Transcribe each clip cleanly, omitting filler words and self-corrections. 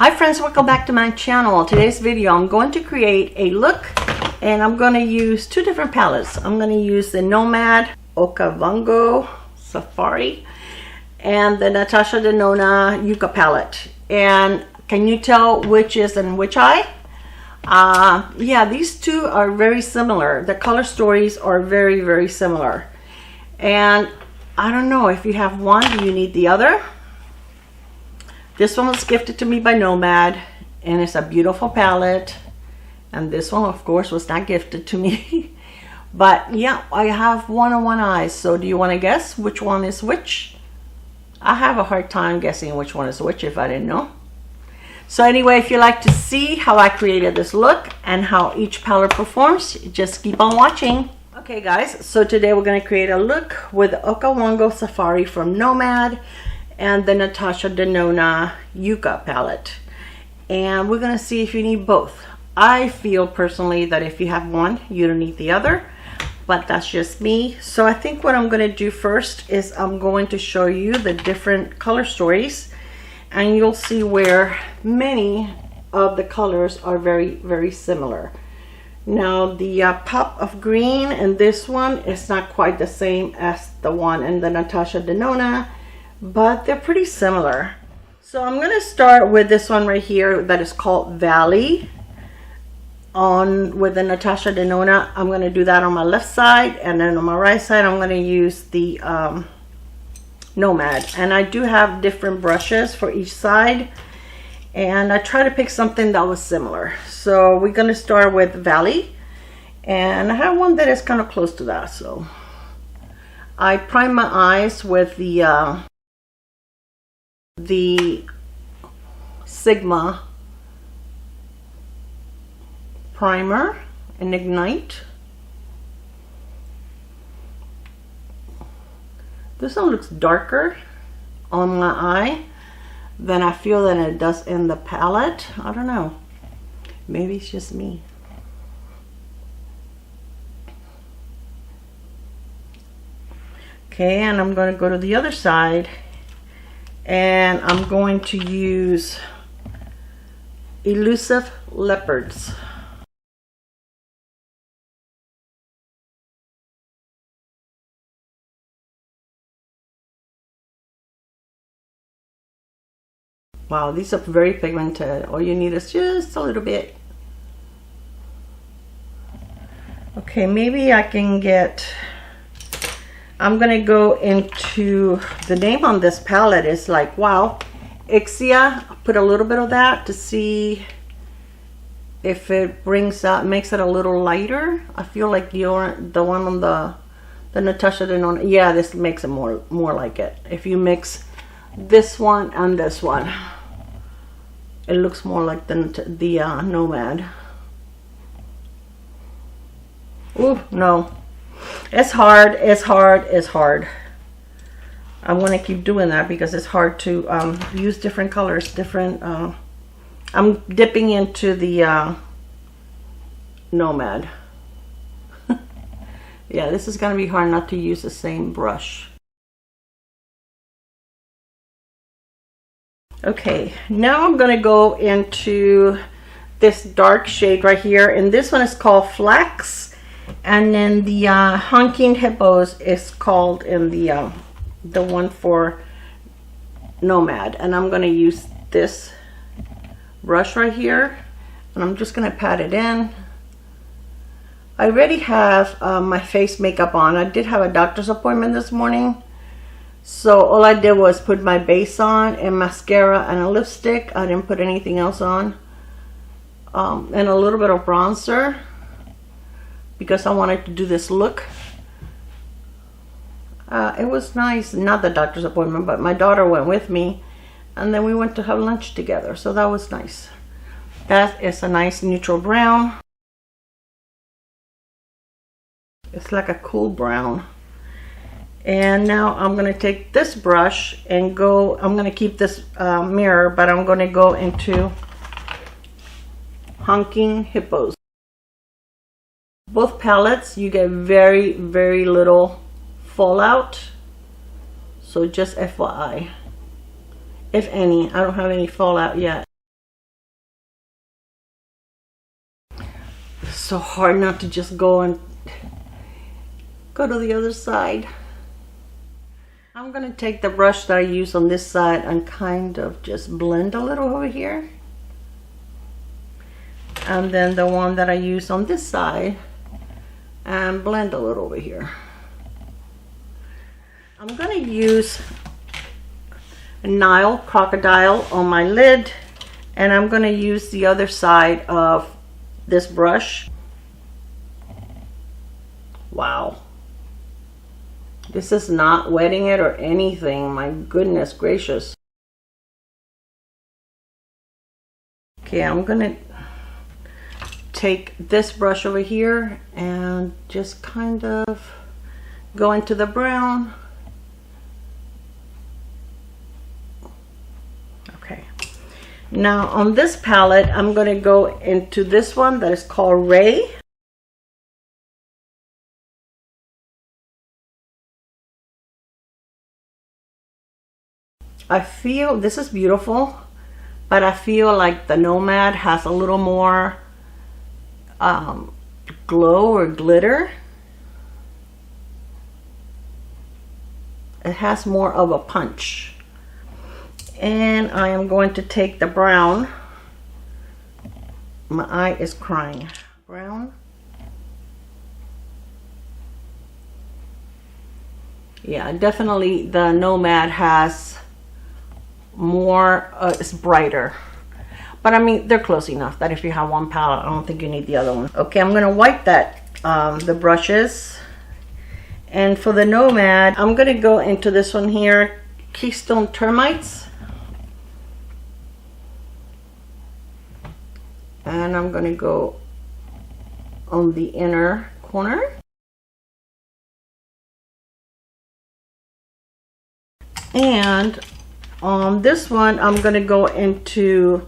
Hi friends, welcome back to my channel. Today's video I'm going to create a look and I'm going to use two different palettes. I'm going to use the Nomad Okavango Safari and the NATASHA Denona Yucca palette. And can you tell which is in which eye? Yeah, these two are very similar. The color stories are very similar. And I don't know, if you have one, do you need the other? This one was gifted to me by Nomad and it's a beautiful palette, and this one of course was not gifted to me. But yeah, I have one on one eye, so do you want to guess which one is which? I have a hard time guessing which one is which if I didn't know. So anyway, if you like to see how I created this look and how each palette performs, just keep on watching. Okay guys, so today we're going to create a look with Okavango Safari from Nomad and the NATASHA Denona Yucca palette, and we're going to see if you need both. I feel personally that if you have one, you don't need the other, but that's just me. So I think what I'm going to do first is I'm going to show you the different color stories, and you'll see where many of the colors are very similar. Now the pop of green in this one is not quite the same as the one in the NATASHA Denona, but they're pretty similar. So I'm going to start with this one right here that is called Valley with the NATASHA Denona. I'm going to do that on my left side, and then on my right side I'm going to use the Nomad. And I do have different brushes for each side, and I try to pick something that was similar. So we're going to start with Valley, and I have one that is kind of close to that. So I prime my eyes with the Sigma primer and Ignite. This one looks darker on my eye than I feel that it does in the palette. I don't know, maybe it's just me. Okay, and I'm going to go to the other side, and I'm going to use Elusive Leopards. Wow, these are very pigmented. All you need is just a little bit. Okay, maybe I can get, I'm gonna go into, the name on this palette is like, wow, Ipsy. Put a little bit of that to see if it brings out, makes it a little lighter. I feel like the one on the NATASHA Denona, yeah, this makes it more like it. If you mix this one and this one, it looks more like the Nomad. Ooh, no. It's hard. I'm going to keep doing that because it's hard to use different colors, I'm dipping into the Nomad. Yeah, this is going to be hard not to use the same brush. Okay, now I'm going to go into this dark shade right here, and this one is called Flax, and then the Honking Hippos is called in the one for Nomad. And I'm going to use this brush right here, and I'm just going to pat it in. I already have my face makeup on. I did have a doctor's appointment this morning, so all I did was put my base on and mascara and a lipstick. I didn't put anything else on, and a little bit of bronzer because I wanted to do this look. It was nice, not the doctor's appointment, but my daughter went with me, and then we went to have lunch together, so that was nice. That is a nice neutral brown. It's like a cool brown. And now I'm going to take this brush and go, I'm going to keep this mirror, but I'm going to go into Honking Hippos. Both palettes, you get very little fallout, so just FYI. if any. I don't have any fallout yet. so hard not to just go and go to the other side. I'm going to take the brush that I use on this side and kind of just blend a little over here. And then the one that I use on this side and blend a little over here. I'm going to use Nile Crocodile on my lid, and I'm going to use the other side of this brush. Wow. This is not wetting it or anything. My goodness gracious. Okay, I'm gonna take this brush over here and just kind of go into the brown. Okay. Now on this palette, I'm gonna go into this one that is called Ray. I feel this is beautiful, but I feel like the Nomad has a little more glow or glitter. It has more of a punch. And I am going to take the brown. My eye is crying. Brown. Yeah, definitely the Nomad has more, it's brighter, but I mean they're close enough that if you have one palette, I don't think you need the other one. Okay, I'm gonna wipe that the brushes, and for the Nomad I'm gonna go into this one here, Keystone Termites, and I'm gonna go on the inner corner. And on this one, I'm going to go into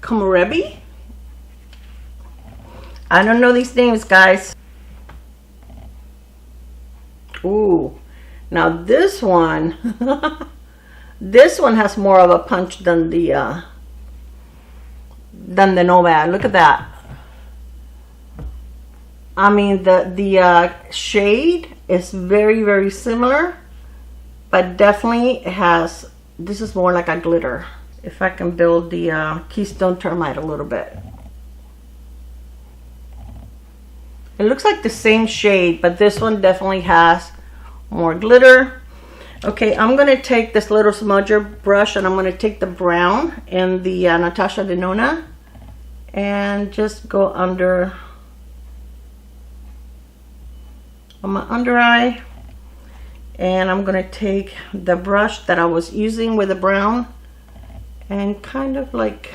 Komorebi. I don't know these names, guys. Ooh. Now this one, this one has more of a punch than the Nomad. Look at that. I mean, the shade is very, very similar. But definitely it has, this is more like a glitter. If I can build the Keystone Termite a little bit. It looks like the same shade, but this one definitely has more glitter. Okay, I'm gonna take this little smudger brush and I'm gonna take the brown in the NATASHA Denona and just go under on my under eye. And I'm going to take the brush that I was using with the brown and kind of like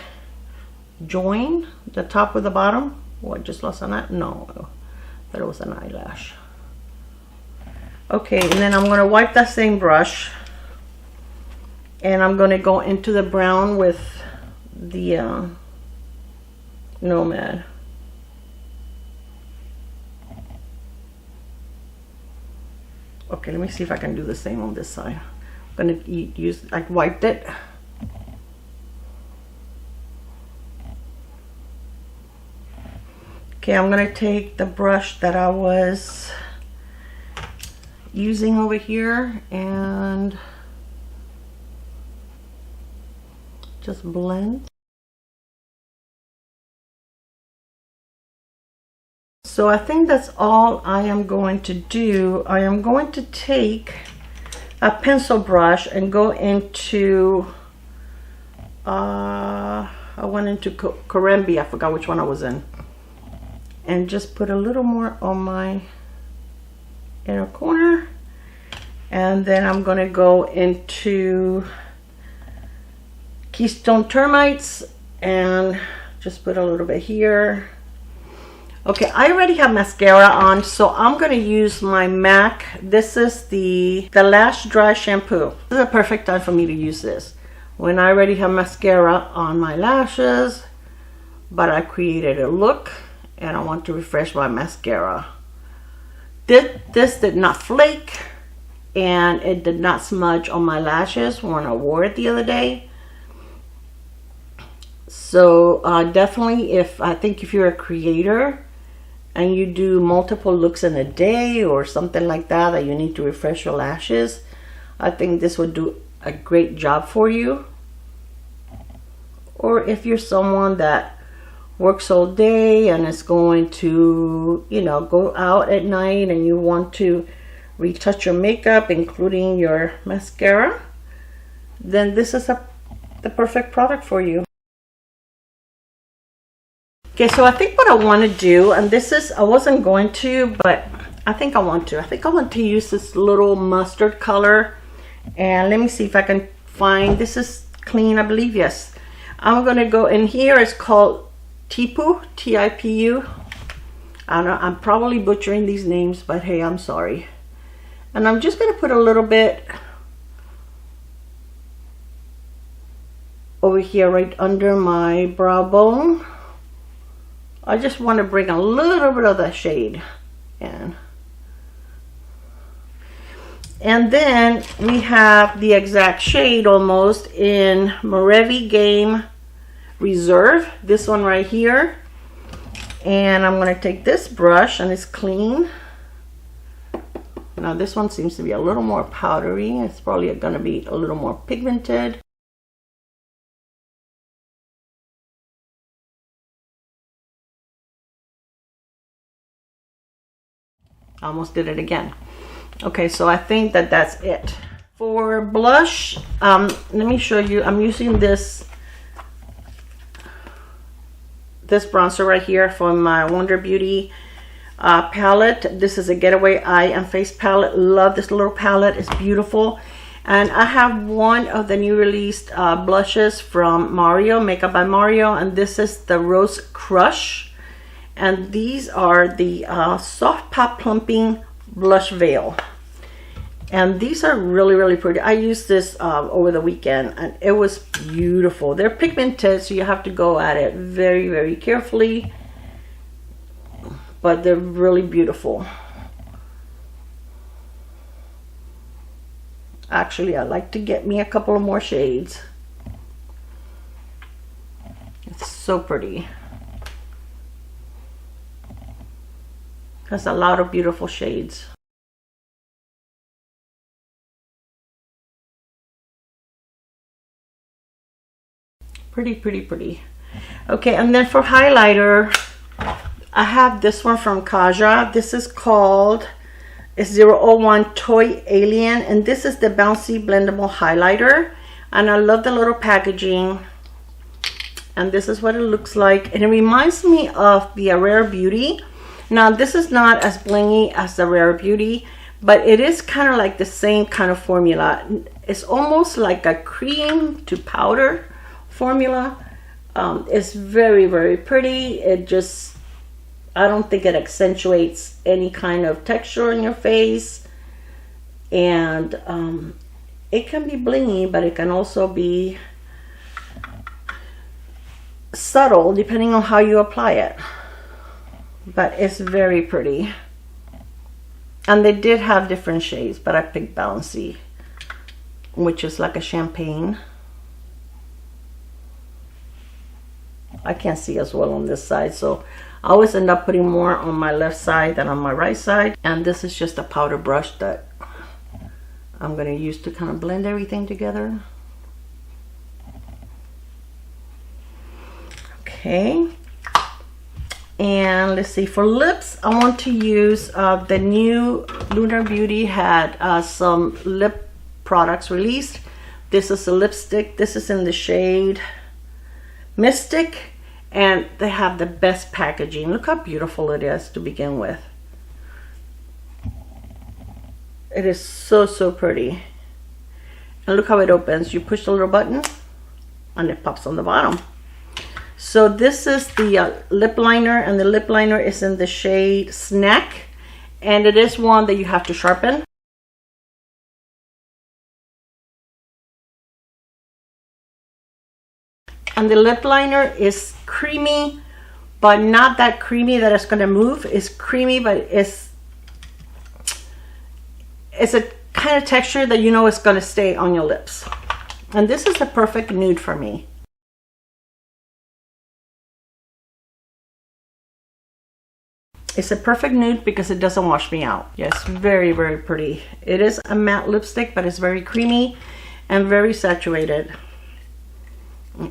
join the top with the bottom. Oh, I just lost an eye. No, that was an eyelash. Okay, and then I'm going to wipe that same brush and I'm going to go into the brown with the Nomad. Okay, let me see if I can do the same on this side. I'm gonna use, I wiped it. Okay, I'm gonna take the brush that I was using over here and just blend. So I think that's all I am going to do. I am going to take a pencil brush and go into, I went into Gourmande, I forgot which one I was in. And just put a little more on my inner corner. And then I'm gonna go into Keystone Termites and just put a little bit here. Okay, I already have mascara on, so I'm going to use my MAC. This is the Lash Dry Shampoo. This is a perfect time for me to use this. When I already have mascara on my lashes, but I created a look and I want to refresh my mascara. This did not flake and it did not smudge on my lashes when I wore it the other day. So definitely, I think if you're a creator and you do multiple looks in a day or something like that, that you need to refresh your lashes, I think this would do a great job for you. Or if you're someone that works all day and is going to, you know, go out at night and you want to retouch your makeup, including your mascara, then this is the perfect product for you. Okay, so I think what I want to do, and this is, I wasn't going to, but I think I want to. I think I want to use this little mustard color. And let me see if I can find, this is clean, I believe, yes. I'm going to go in here, it's called Tipu, T-I-P-U. I don't know, I'm probably butchering these names, but hey, I'm sorry. And I'm just going to put a little bit over here right under my brow bone. I just want to bring a little bit of that shade in. And then we have the exact shade almost in Morevi Game Reserve, this one right here. And I'm going to take this brush, and it's clean. Now this one seems to be a little more powdery. It's probably going to be a little more pigmented. I almost did it again. Okay, so I think that that's it. For blush, let me show you. I'm using this bronzer right here from my Wonder Beauty palette. This is a Getaway Eye and Face palette. Love this little palette. It's beautiful. And I have one of the new released blushes from Mario, Makeup by Mario, and this is the Rose Crush. And these are the Soft Pop Plumping Blush Veil. And these are really, really pretty. I used this over the weekend, and it was beautiful. They're pigmented, so you have to go at it very, very carefully. But they're really beautiful. Actually, I'd like to get me a couple of more shades. It's so pretty. Has a lot of beautiful shades. Pretty, pretty, pretty. Okay, and then for highlighter, I have this one from Kaja. This is called, it's 001 Toy Alien, and this is the Bouncy Blendable Highlighter. And I love the little packaging. And this is what it looks like. And it reminds me of the Rare Beauty. Now, this is not as blingy as the Rare Beauty, but it is kind of like the same kind of formula. It's almost like a cream to powder formula. It's very, very pretty. It just, I don't think it accentuates any kind of texture in your face. And it can be blingy, but it can also be subtle depending on how you apply it. But it's very pretty. And they did have different shades, but I picked Bouncy, which is like a champagne. I can't see as well on this side, so I always end up putting more on my left side than on my right side. And this is just a powder brush that I'm going to use to kind of blend everything together. Okay. And let's see, for lips, I want to use the new Lunar Beauty had some lip products released. This is a lipstick. This is in the shade Mystic, and they have the best packaging. Look how beautiful it is to begin with. It is so, so pretty. And look how it opens. You push the little button and it pops on the bottom. So this is the lip liner, and the lip liner is in the shade Snack, and it is one that you have to sharpen. And the lip liner is creamy, but not that creamy that it's going to move. It's creamy, but it's a kind of texture that you know is going to stay on your lips. And this is the perfect nude for me. It's a perfect nude because it doesn't wash me out. Yes, very, very pretty. It is a matte lipstick, but it's very creamy and very saturated.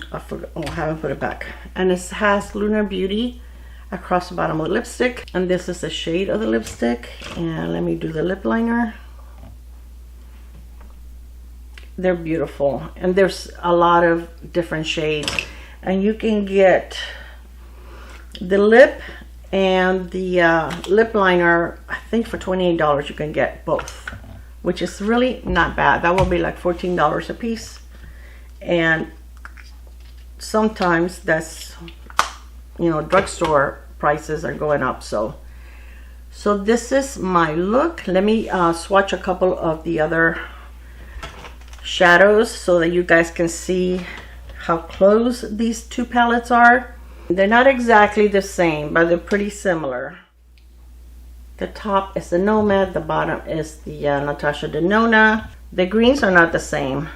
I forgot, oh, I haven't put it back. And it has Lunar Beauty across the bottom of the lipstick. And this is the shade of the lipstick. And let me do the lip liner. They're beautiful. And there's a lot of different shades. And you can get the lip and the lip liner, I think for $28 you can get both, which is really not bad. That will be like $14 a piece, and sometimes that's, you know, drugstore prices are going up. So this is my look. Let me swatch a couple of the other shadows so that you guys can see how close these two palettes are. They're not exactly the same, but they're pretty similar. The top is the Nomad, the bottom is the NATASHA Denona. The greens are not the same.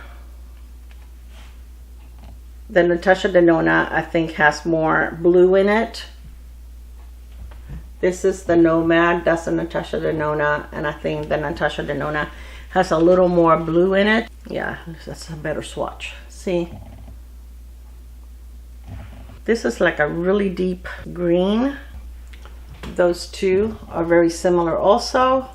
The NATASHA Denona, I think, has more blue in it. This is the Nomad, that's the NATASHA Denona, and I think the NATASHA Denona has a little more blue in it. Yeah, that's a better swatch. See? This is like a really deep green. Those two are very similar also.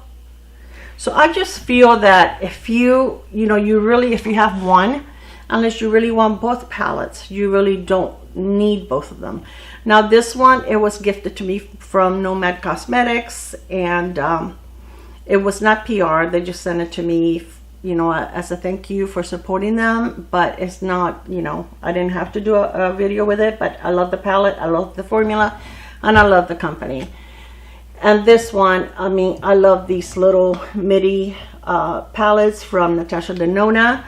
So I just feel that if you really, if you have one, unless you really want both palettes, you really don't need both of them. Now this one, it was gifted to me from Nomad Cosmetics, and it was not PR. They just sent it to me, you know, as a thank you for supporting them, but it's not, you know, I didn't have to do a video with it, but I love the palette, I love the formula, and I love the company. And this one, I mean, I love these little midi palettes from NATASHA Denona,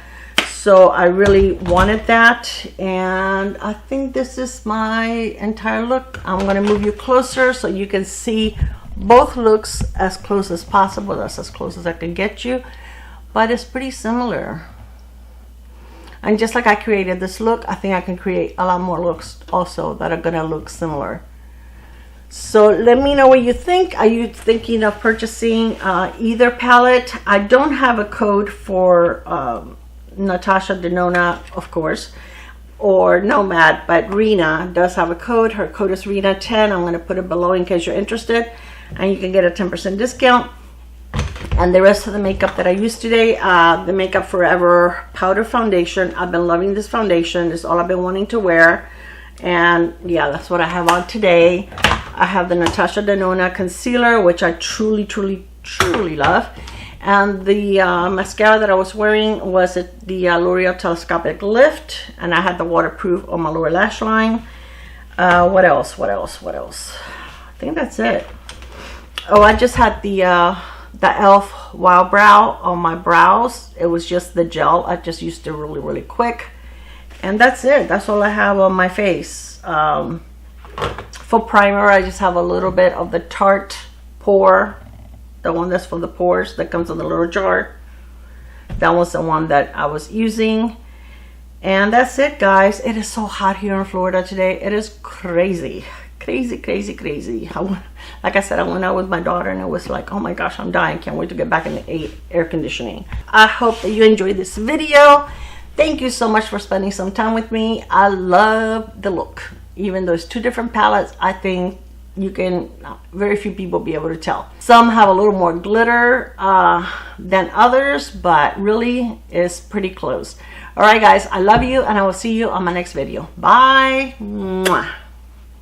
so I really wanted that, and I think this is my entire look. I'm going to move you closer so you can see both looks as close as possible. That's as close as I can get you. But it's pretty similar. And just like I created this look, I think I can create a lot more looks also that are gonna look similar. So let me know what you think. Are you thinking of purchasing either palette? I don't have a code for NATASHA Denona, of course, or Nomad, but Rena does have a code. Her code is Rena10. I'm gonna put it below in case you're interested, and you can get a 10% discount. And the rest of the makeup that I used today, the Makeup Forever powder foundation. I've been loving this foundation. It's all I've been wanting to wear. And yeah, that's what I have on today. I have the NATASHA Denona concealer, which I truly, truly, truly love. And the mascara that I was wearing was the L'Oreal Telescopic Lift. And I had the waterproof on my lower lash line. What else? I think that's it. Oh, I just had the e.l.f. Wow Brow on my brows. It was just the gel. I just used it really, really quick. And that's it. That's all I have on my face. For primer, I just have a little bit of the Tarte Pore. The one that's for the pores that comes in the little jar. That was the one that I was using. And that's it, guys. It is so hot here in Florida today. It is crazy. Crazy, crazy, crazy. Like I said, I went out with my daughter and it was like, oh my gosh, I'm dying. Can't wait to get back in the air conditioning. I hope that you enjoyed this video. Thank you so much for spending some time with me. I love the look. Even though it's two different palettes, I think you can, very few people be able to tell. Some have a little more glitter than others, but really it's pretty close. All right, guys, I love you, and I will see you on my next video. Bye. Mwah.